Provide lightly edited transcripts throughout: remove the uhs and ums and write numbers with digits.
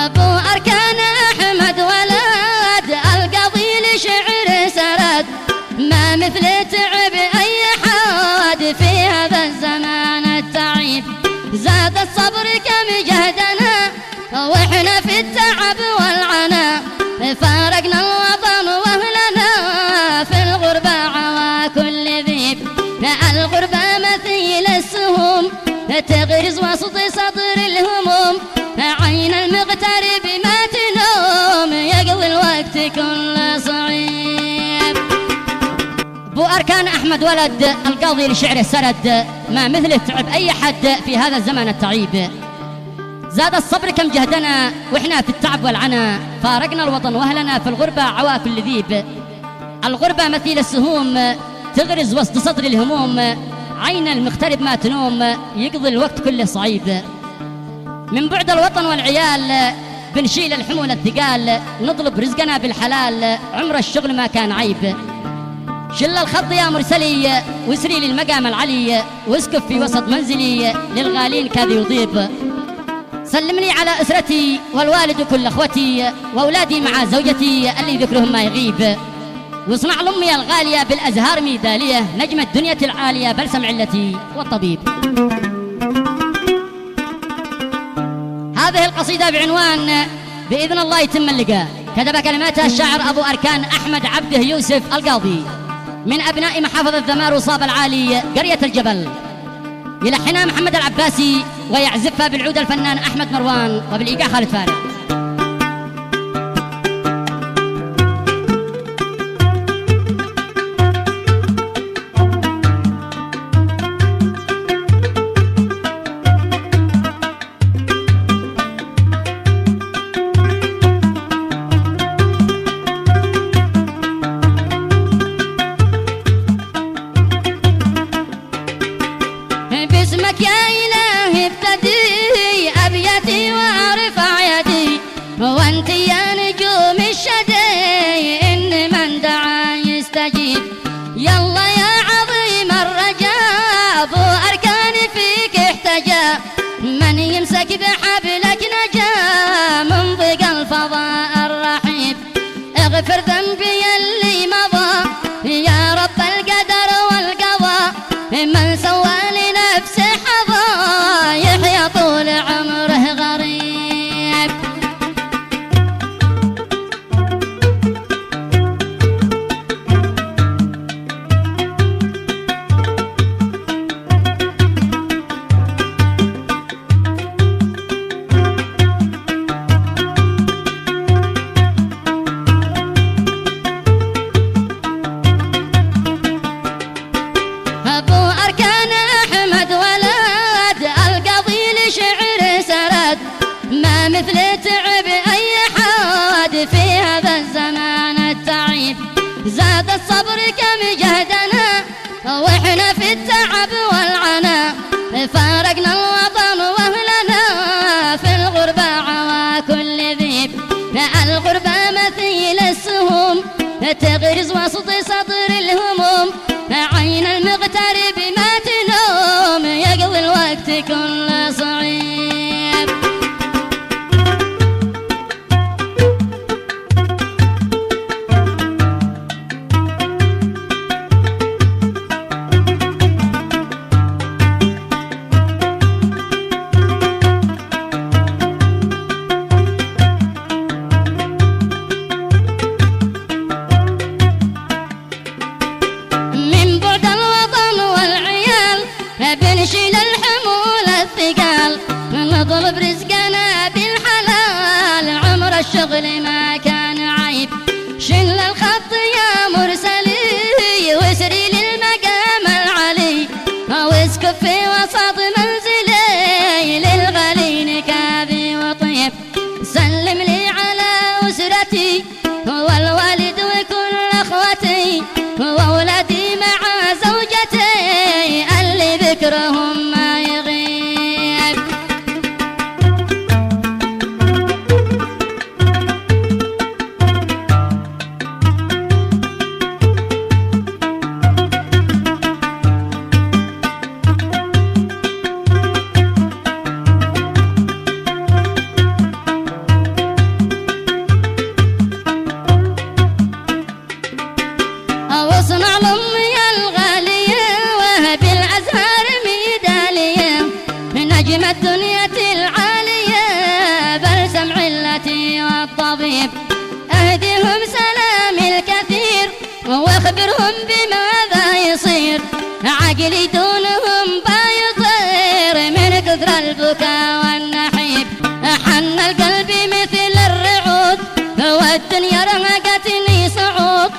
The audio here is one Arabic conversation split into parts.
أبو أركان أحمد ولد القضي لشعر سرد، ما مثل تعب أي حاد في هذا الزمان التعيب. زاد الصبر كم جهدنا وإحنا في التعب والعناء، فارقنا الوطن وأهلنا في الغربة عوى كل ذيب. الغربة مثيل السهوم تغرز وسط صدر الهموم، عين المغترب ما تنوم يقضي الوقت كل صعيب. أبو أركان أحمد ولد القاضي لشعره سرد، ما مثله تعب أي حد في هذا الزمن التعيب. زاد الصبر كم جهدنا وإحنا في التعب والعنا، فارقنا الوطن وأهلنا في الغربة عوا كل ذيب. الغربة مثيل السهوم تغرز وسط صدر الهموم، عين المغترب ما تنوم يقضي الوقت كله صعيب. من بعد الوطن والعيال بنشيل الحمول الثقال، نطلب رزقنا بالحلال عمر الشغل ما كان عيب. شل الخط يا مرسلي واسري للمقام العلي، واسكف في وسط منزلي للغالين كاذي يضيب. سلمني على أسرتي والوالد وكل أخوتي، وأولادي مع زوجتي اللي ذكرهم ما يغيب. واصنع لأمي الغالية بالأزهار ميدالية، نجم الدنيا العالية بلسم علتي والطبيب. هذه القصيدة بعنوان بإذن الله يتم اللقاء، كتب كلماتها الشاعر أبو أركان أحمد عبده يوسف القاضي، من أبناء محافظة ذمار وصاب العالي قرية الجبل. يلحنها محمد العباسي ويعزفها بالعود الفنان أحمد مروان، وبالإيقاع خالد فارغ. باسمك يا إلهي ابتدي أبياتي وأرفع يدي، وأنت يا نجوم الشدي إن من دعا يستجيب. يلا يا عظيم الرجاء أبو أركان فيك احتجى، من يمسك بحبلك نجا من ضيق الفضاء الرحيب. اغفر ذنبي اللي مضى يا رب القدر والقضاء، من سوى لنفسه حظا يحيى طول عمره غريب. أبو أركان أحمد ولد القضي لشعر سرد، ما مثل تعب أي حاد في هذا الزمان التعيب. زاد الصبر كم جهدنا وإحنا في التعب والعناء، فارقنا الوطن وأهلنا في الغربة عوى كل ذيب. الغربة مثيل السهوم تغرز وسط صدر الهموم، عين المغترب ما تنوم يقضي الوقت كل صعيب. بنشيل الحمول الثقال، نطلب رزقنا بالحلال عمر الشغل ما كان عيب. شل الخط يا مرسلي واسري للمقام العلي، واسكب في وسط منزلي للغالين كاذي وطيب. سلم لي على أسرتي والوالد وكل أخوتي، وأولادي مع زوجتي اللي ذكرهم ما يغيب. الحبيب أهدهم سلامي الكثير واخبرهم بماذا يصير عقلي دونهم بايطير من كثر البكاء والنحيب حن القلب مثل الرعود والدنيا رهقتني صعود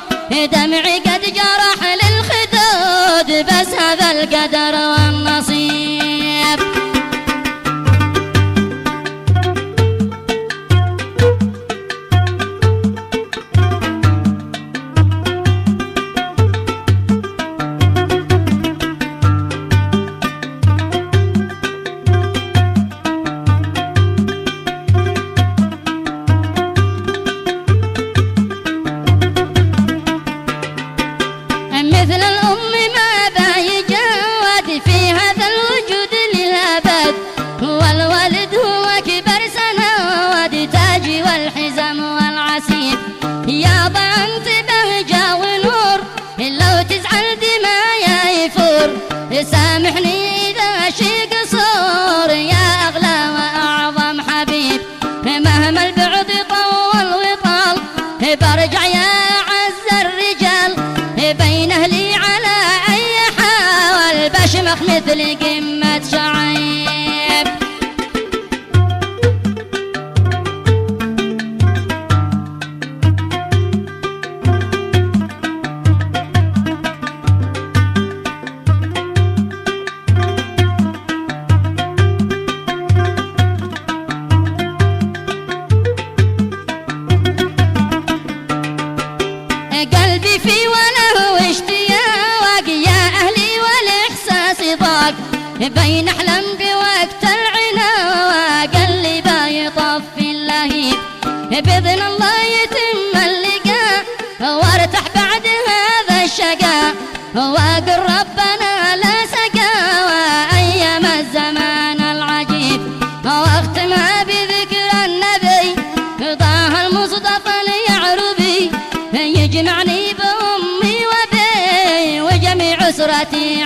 دمعي قد جرح للخدود بس هذا القدر والنصيب مثل الأم ما بايجود في هذا الوجود للأبد والوالد هو كبر سنوات تاجي والحزام والعسير يابا أنت بهجة ونور لو تزعل دمايا يفور سامحني إذا شي قصور يا أغلى وأعظم حبيب مهما البعد طول وطال برجع يا أعز الرجال بين أهلي على أي حال بشمخ مثل قمة شعيب قلبي في وله اشتياق يا أهلي والإحساس ضاق بين أحلم بوقت العناق اللي بايطفي اللهيب بإذن الله يتم اللقاء وارتاح بعد هذا الشقاء وأقول ربنا لا سقاوى أيام الزمان العجيب واختمها بذكر النبي طه المصطفى اليعربي يجمعني بأمي وبي وجميع أسرتي